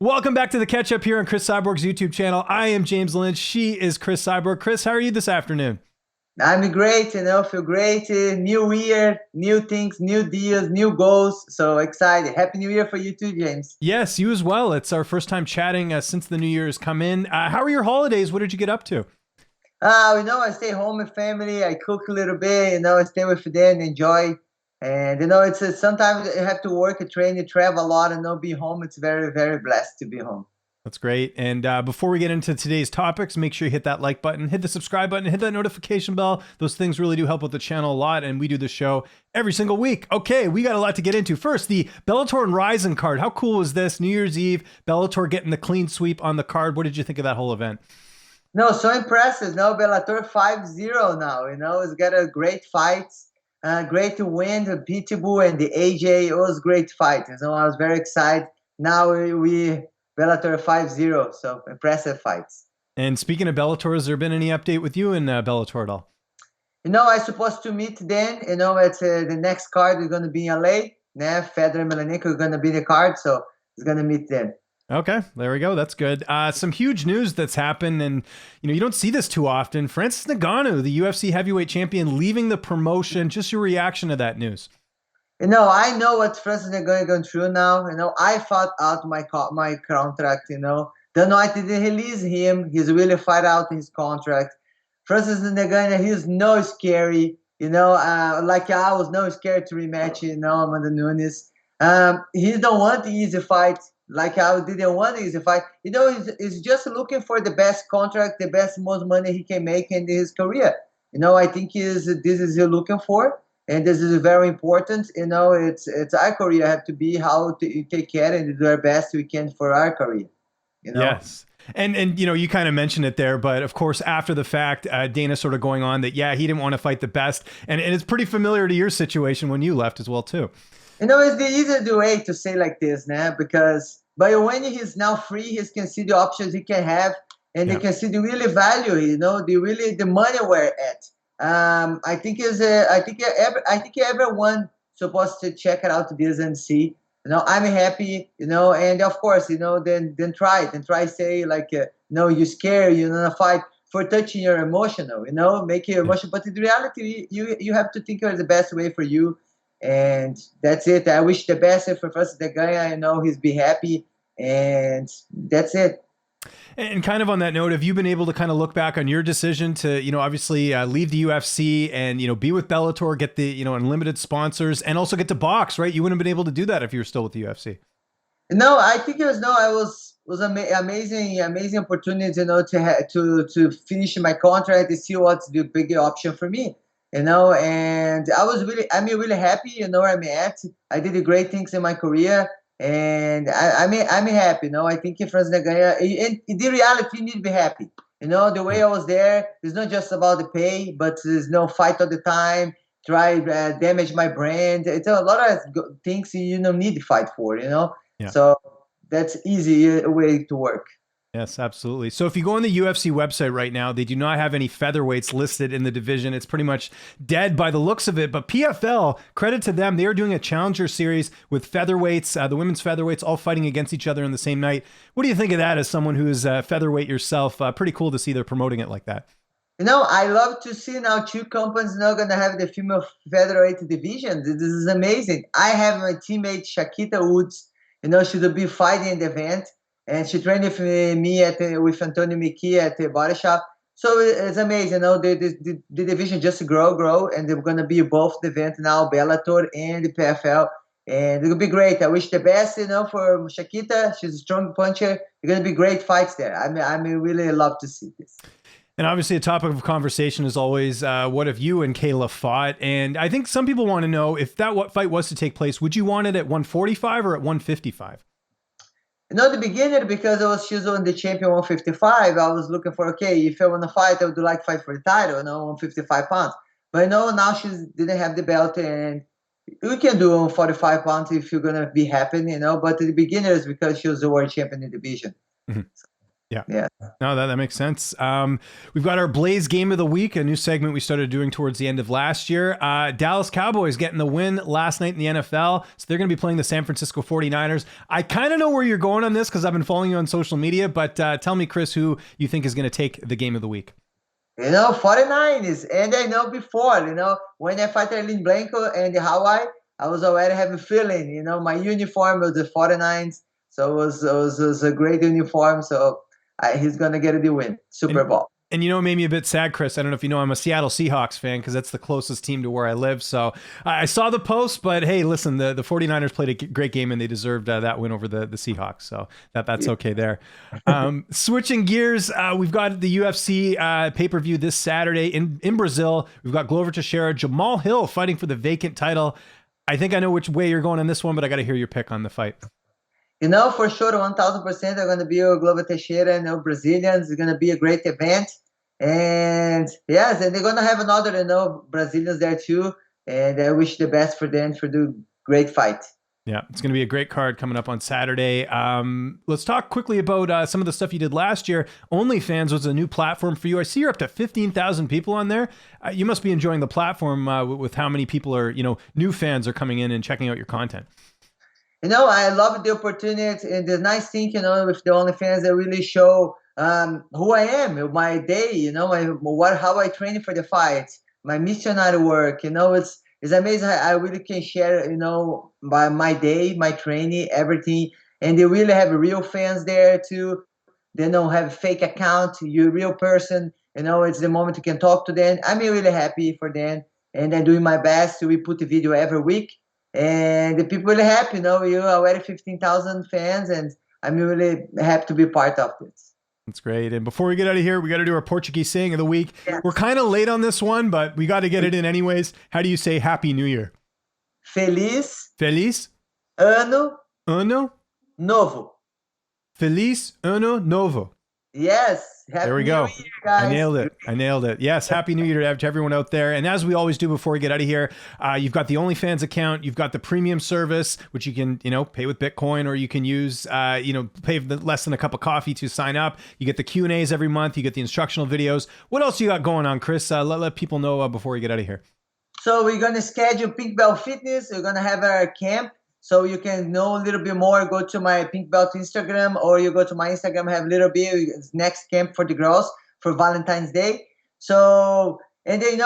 Welcome back to the catch up here on Cris Cyborg's YouTube channel. I am James Lynch. She is Cris Cyborg. Cris, how are you this afternoon? I'm great, feel great. New year, new things, new deals, new goals. So excited. Happy New Year for you too, James. Yes, you as well. It's our first time chatting since the new year has come in. How are your holidays? What did you get up to? I stay home with family. I cook a little bit, I stay with them, enjoy. And, it's sometimes you have to work, train, you travel a lot and not be home. It's very, very blessed to be home. That's great. And before we get into today's topics, make sure you hit that like button, hit the subscribe button, hit that notification bell. Those things really do help with the channel a lot, and we do the show every single week. Okay, we got a lot to get into. First, the Bellator and Rizin card. How cool was this? New Year's Eve, Bellator getting the clean sweep on the card. What did you think of that whole event? No, so impressive. No, Bellator 5-0 now. It's got a great fight. Great to win the Pitbull and the AJ. It was great fight. I was very excited. Now we Bellator 5-0. So impressive fights. And speaking of Bellator, has there been any update with you in Bellator at all? I supposed to meet then. It's the next card is going to be in LA. Federer and Melanick are going to be the card. So it's going to meet then. Okay, there we go. That's good. Some huge news that's happened, and you don't see this too often. Francis Ngannou, the UFC heavyweight champion, leaving the promotion. Just your reaction to that news? I know what Francis Ngannou going through now. I fought out my contract. The night they didn't release him, he's really fight out his contract. Francis Ngannou, he's no scary. Like I was no scared to rematch. Amanda Nunes. He don't want the easy fight. Like I didn't want easy fight. He's just looking for the best contract, the best most money he can make in his career. I think this is he's looking for, and this is very important. It's our career have to be how to take care and do our best we can for our career. Yes. And you kind of mentioned it there, but of course, after the fact, Dana sort of going on that, yeah, he didn't want to fight the best. And it's pretty familiar to your situation when you left as well, too. It's the easier way to say like this, but when he's now free, he can see the options he can have, and he can see the really value, the money we're at. I think everyone supposed to check it out this and see. I'm happy, and of course, then try say like, no, you scared, fight for touching your emotional, make your emotion. But in reality, you have to think of the best way for you. And that's it. I wish the best for Francis Ngannou. I know he's be happy, and that's it. And kind of on that note, have you been able to kind of look back on your decision to, obviously leave the UFC and, be with Bellator, get the, unlimited sponsors, and also get to box, right? You wouldn't have been able to do that if you were still with the UFC. No, I think it was amazing opportunity, to finish my contract to see what's the bigger option for me. And I'm really happy, where I'm at. I did great things in my career, and I'm happy. I think if Francis Ngannou, in the reality, you need to be happy. The way I was there, it's not just about the pay, but there's no fight all the time, try damage my brand. It's a lot of things you don't need to fight for, Yeah. So that's easy way to work. Yes, absolutely. So if you go on the UFC website right now, they do not have any featherweights listed in the division. It's pretty much dead by the looks of it. But PFL, credit to them, they are doing a Challenger Series with featherweights, the women's featherweights, all fighting against each other in the same night. What do you think of that as someone who is a featherweight yourself? Pretty cool to see they're promoting it like that. I love to see now two companies now going to have the female featherweight division. This is amazing. I have my teammate Shaquita Woods. She'll be fighting in the event. And she trained with me with Antonio Miki at the Bodyshop. So it's amazing. The division just grow, and they're going to be both the event now, Bellator and the PFL. And it will be great. I wish the best, for Shaquita. She's a strong puncher. It's going to be great fights there. I really love to see this. And obviously a topic of conversation is always, what if you and Kayla fought? And I think some people want to know, if that fight was to take place, would you want it at 145 or at 155? The beginning, because she was on the champion 155, I was looking for, okay, if I want to fight, I would like fight for the title, 155 pounds. But now she didn't have the belt, and we can do 145 pounds if you're going to be happy, But the beginners, because she was the world champion in the division. Mm-hmm. Yeah. No, that makes sense. We've got our Blaze Game of the Week, a new segment we started doing towards the end of last year. Dallas Cowboys getting the win last night in the NFL. So they're going to be playing the San Francisco 49ers. I kind of know where you're going on this because I've been following you on social media, but tell me, Chris, who you think is going to take the game of the week. 49ers. And I know before, when I fight Erlin Blanco and Hawaii, I was already having a feeling, my uniform was the 49ers. So it was a great uniform. So he's going to get the win. Super Bowl. And it made me a bit sad, Chris. I don't know if you know, I'm a Seattle Seahawks fan because that's the closest team to where I live. So I saw the post, but hey, listen, the 49ers played a great game and they deserved that win over the Seahawks. So that's okay there. Switching gears, we've got the UFC pay-per-view this Saturday in Brazil. We've got Glover Teixeira, Jamahal Hill fighting for the vacant title. I think I know which way you're going on this one, but I got to hear your pick on the fight. For sure, 1,000% are going to be Glover Teixeira and Brazilians. It's going to be a great event. And yes, and they're going to have another, Brazilians there too. And I wish the best for them for the great fight. Yeah, it's going to be a great card coming up on Saturday. Let's talk quickly about some of the stuff you did last year. OnlyFans was a new platform for you. I see you're up to 15,000 people on there. You must be enjoying the platform with how many people are, new fans are coming in and checking out your content. I love the opportunity, and the nice thing, with the OnlyFans, they really show who I am, my day, how I train for the fights, my missionary work. It's amazing. I really can share, by my day, my training, everything, and they really have real fans there too. They don't have fake account. You're a real person. It's the moment you can talk to them. I'm really happy for them, and I'm doing my best. We put a video every week. And the people really happy, you already 15,000 fans, and I'm really happy to be part of this. That's great. And before we get out of here, we got to do our Portuguese saying of the week. Yes. We're kind of late on this one, but we got to get it in anyways. How do you say Happy New Year? Feliz Ano Novo. Feliz Ano Novo. Yes. Happy there we go. New Year, guys. I nailed it. Yes. Happy New Year to everyone out there. And as we always do before we get out of here, you've got the OnlyFans account. You've got the premium service, which you can, pay with Bitcoin, or you can use, pay less than a cup of coffee to sign up. You get the Q&As every month. You get the instructional videos. What else you got going on, Chris? Let people know before we get out of here. So we're going to schedule PinkBelt Fitness. We're going to have our camp. So you can know a little bit more, go to my PinkBelt Instagram, or you go to my Instagram, have a little bit, next camp for the girls for Valentine's Day. So, and then,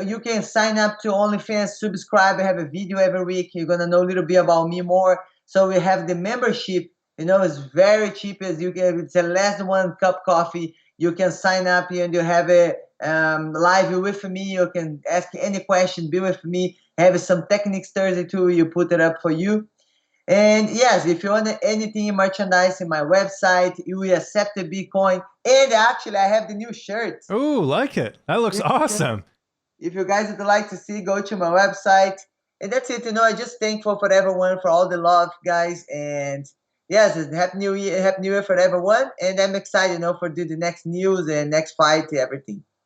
you can sign up to OnlyFans, subscribe, I have a video every week. You're going to know a little bit about me more. So we have the membership, it's very cheap. It's a less than 1 cup coffee. You can sign up and you have a live with me. You can ask any question, be with me. Have some techniques Thursday too. You put it up for you. And yes, if you want anything merchandise in my website, you will accept the Bitcoin. And actually, I have the new shirt. Oh, like it. That looks awesome. If you guys would like to see, go to my website. And that's it. I'm just thankful for everyone for all the love, guys. And yes, Happy New Year for everyone. And I'm excited, for the next news and next fight, everything.